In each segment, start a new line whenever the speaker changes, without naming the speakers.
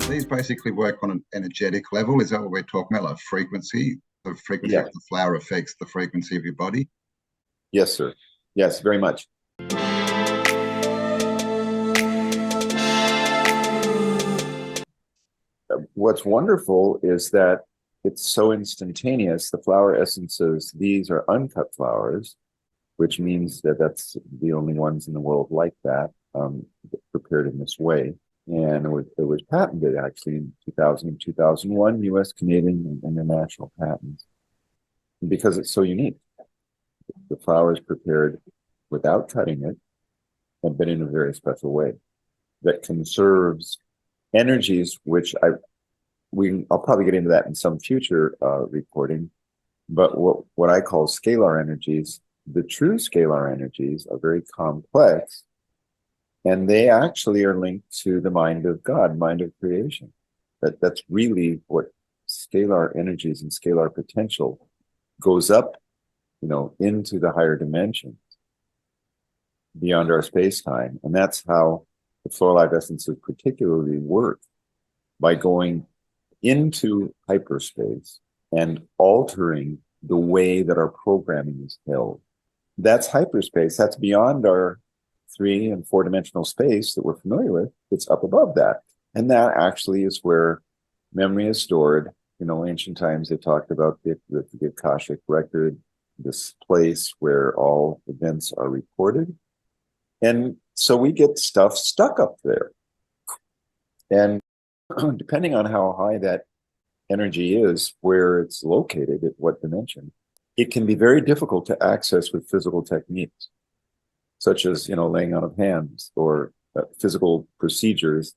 these basically work on an energetic level. Is that what we're talking about? Like frequency? The frequency
Yeah.
of the flower affects the frequency of your body?
Yes, sir. Yes, very much. What's wonderful is that it's so instantaneous. The flower essences, these are uncut flowers, which means that that's the only ones in the world like that, prepared in this way. And it was patented actually in 2000 and 2001, US, Canadian, and international patents, because it's so unique. The flower is prepared without cutting it, but in a very special way that conserves energies, which I'll probably get into that in some future recording. But what I call scalar energies, the true scalar energies are very complex, and they actually are linked to the mind of God, mind of creation. That's really what scalar energies and scalar potential goes up, into the higher dimensions beyond our space-time. And that's how the floral life essences particularly work, by going into hyperspace and altering the way that our programming is held. That's hyperspace. That's beyond our 3 and 4-dimensional space that we're familiar with. It's up above that. And that actually is where memory is stored. Ancient times, they talked about the Akashic record, this place where all events are recorded. And so we get stuff stuck up there. And depending on how high that energy is, where it's located, at what dimension, it can be very difficult to access with physical techniques, such as, laying on of hands or physical procedures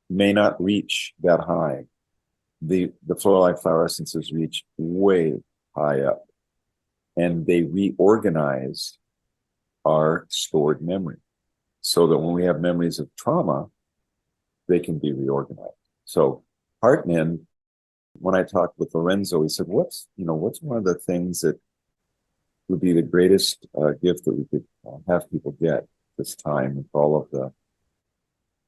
may not reach that high. The floral life flower essences reach way high up, and they reorganize our stored memory so that when we have memories of trauma, they can be reorganized. So Hartman, when I talked with Lorenzo, he said, what's one of the things that would be the greatest gift that we could have people get this time, with all of the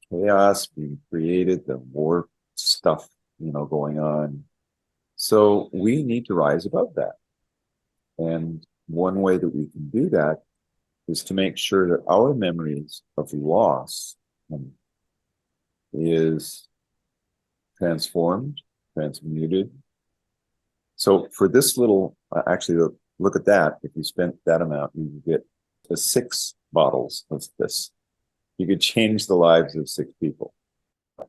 chaos being created, the war stuff, going on. So we need to rise above that. And one way that we can do that is to make sure that our memories of loss is transformed, transmuted. So for this little, actually, look at that. If you spent that amount, you would get 6 bottles of this. You could change the lives of 6 people.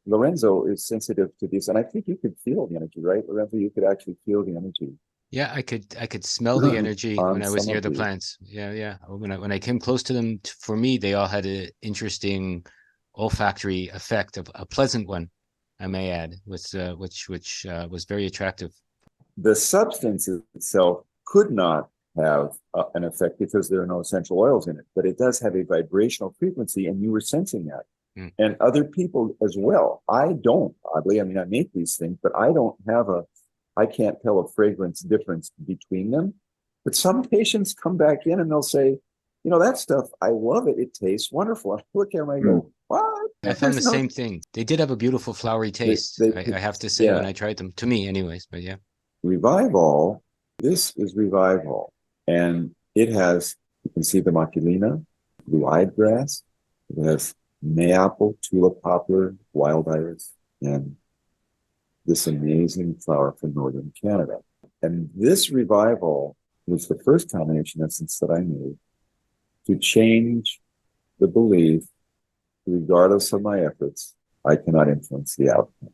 Lorenzo is sensitive to these, and I think you could feel the energy, right, Lorenzo? You could actually feel the energy.
Yeah, I could smell the energy when I was near the
these
plants. Yeah. When I came close to them, for me, they all had an interesting olfactory effect, of a pleasant one, I may add, which was very attractive.
The substance itself could not have an effect because there are no essential oils in it, but it does have a vibrational frequency, and you were sensing that. And other people as well. I don't, oddly, I make these things, but I can't tell a fragrance difference between them. But some patients come back in and they'll say, that stuff, I love it. It tastes wonderful. I look at them and I go, what?
I found the same thing. They did have a beautiful flowery taste, I have to say, when I tried them, to me anyways, but yeah.
Revival, this is Revival. And it has, you can see the Maculina, blue-eyed grass. It has mayapple, tulip poplar, wild iris, and this amazing flower from northern Canada. And this Revival was the first combination essence that I made to change the belief, regardless of my efforts, I cannot influence the outcome.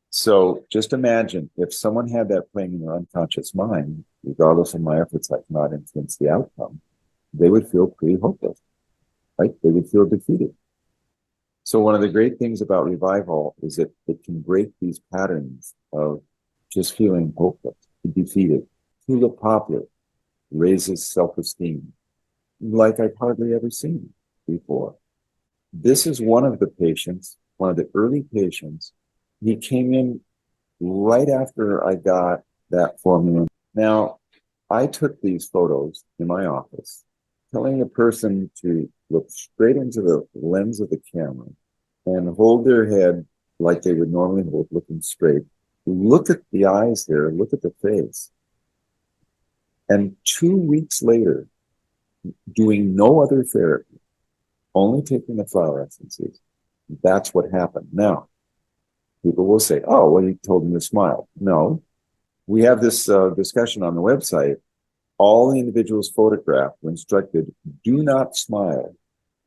So just imagine if someone had that playing in their unconscious mind, regardless of my efforts, I cannot influence the outcome, they would feel pretty hopeless, right? They would feel defeated. So one of the great things about Revival is that it can break these patterns of just feeling hopeless, defeated. Tulip poplar raises self-esteem like I've hardly ever seen before. This is one of the patients, one of the early patients. He came in right after I got that formula. Now, I took these photos in my office, telling a person to look straight into the lens of the camera and hold their head like they would normally hold, looking straight. Look at the eyes there, look at the face. And 2 weeks later, doing no other therapy, only taking the flower essences, that's what happened. Now, people will say, oh, well, you told him to smile. No, we have this discussion on the website. All the individuals photographed were instructed, do not smile,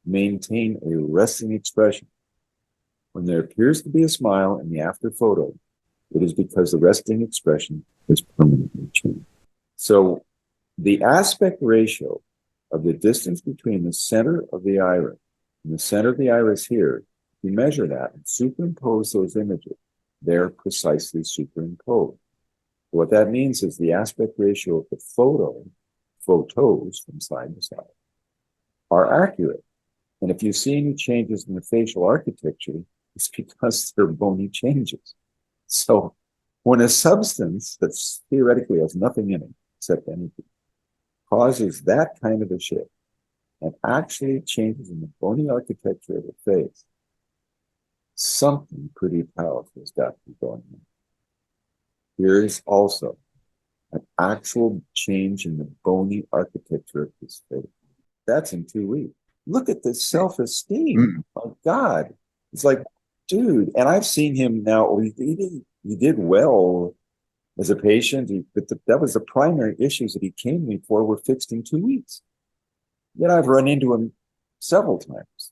maintain a resting expression. When there appears to be a smile in the after photo, it is because the resting expression is permanently changed. So the aspect ratio of the distance between the center of the iris and the center of the iris here, if you measure that and superimpose those images, they're precisely superimposed. What that means is the aspect ratio of the photos from side to side are accurate. And if you see any changes in the facial architecture, it's because there are bony changes. So when a substance that theoretically has nothing in it except energy causes that kind of a shift and actually changes in the bony architecture of the face, something pretty powerful has got to be going on. Here is also an actual change in the bony architecture of his face. That's in 2 weeks. Look at the self-esteem. Oh God. It's like, dude, and I've seen him now, he did well as a patient, but that was the primary issues that he came to me for were fixed in 2 weeks. Yet I've run into him several times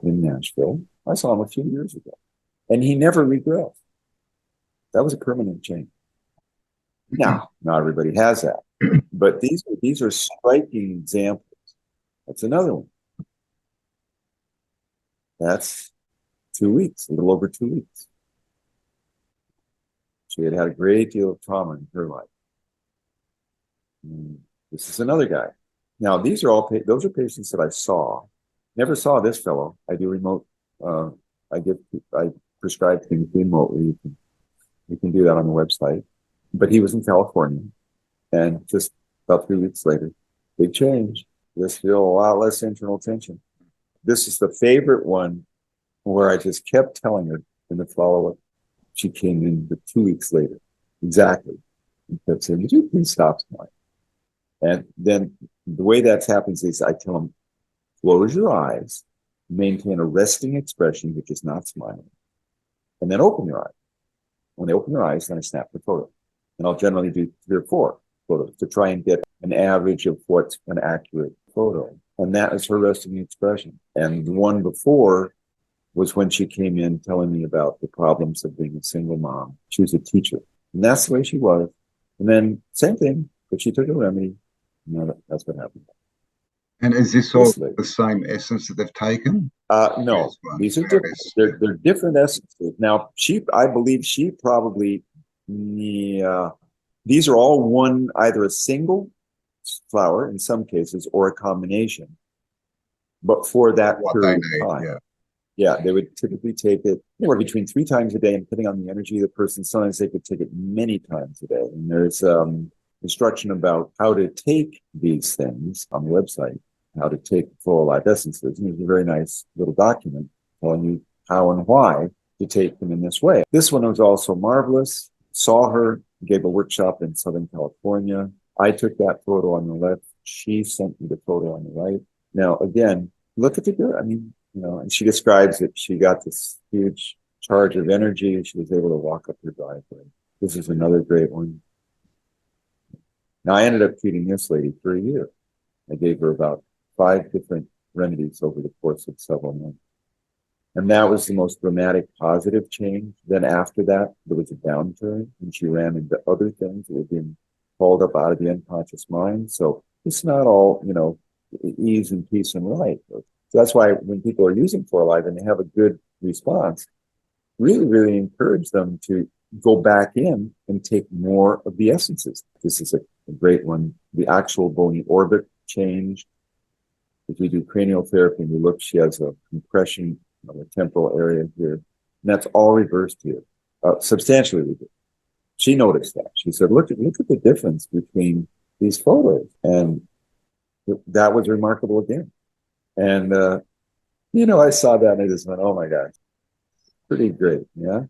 in Nashville. I saw him a few years ago, and he never regressed. That was a permanent change. Now, not everybody has that, but these are striking examples. That's another one. That's 2 weeks, a little over 2 weeks. She had had a great deal of trauma in her life. This is another guy. Now, these are all those are patients that I saw. Never saw this fellow. I do remote. I prescribe things remotely. You can do that on the website. But he was in California, and just about 3 weeks later, big change. Just feel a lot less internal tension. This is the favorite one where I just kept telling her in the follow-up. She came in 2 weeks later, exactly. And kept saying, "Would you please stop smiling?" And then the way that happens is I tell them, close your eyes, maintain a resting expression, which is not smiling, and then open your eyes. When they open their eyes, then I snap the photo. And I'll generally do 3 or 4 photos to try and get an average of what's an accurate photo. And that is her resting expression. And the one before was when she came in telling me about the problems of being a single mom. She was a teacher. And that's the way she was. And then same thing, but she took a remedy. And that's what happened.
And is this all the same essence that they've taken?
No, these are different. They're different essences. Now, I believe she probably, these are all one, either a single flower in some cases or a combination. But for that period of time, yeah, they would typically take it anywhere between 3 times a day, and depending on the energy of the person, sometimes they could take it many times a day. And there's instruction about how to take these things on the website, how to take full life essences. And there's a very nice little document telling you how and why to take them in this way. This one was also marvelous. Saw her, gave a workshop in Southern California. I took that photo on the left. She sent me the photo on the right. Now, again, look at the girl. I mean, and she describes it. She got this huge charge of energy. She was able to walk up her driveway. This is another great one. Now, I ended up treating this lady for a year. I gave her about 5 different remedies over the course of several months. And that was the most dramatic positive change. Then after that, there was a downturn, and she ran into other things that were being called up out of the unconscious mind. So it's not all, ease and peace and light. So that's why when people are using For Alive and they have a good response, really, really encourage them to go back in and take more of the essences. This is a great one. The actual bony orbit changed. If we do cranial therapy and we look, she has a compression of the temporal area here. And that's all reversed here, substantially reversed. She noticed that. She said, look at the difference between these photos. And that was remarkable again. And, I saw that and I just went, oh my gosh. Pretty great, yeah.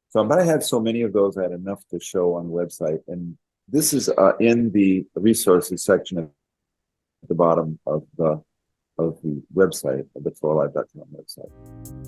So, but I had so many of those, I had enough to show on the website. And this is in the resources section at the bottom of the website, of the floralive.com website.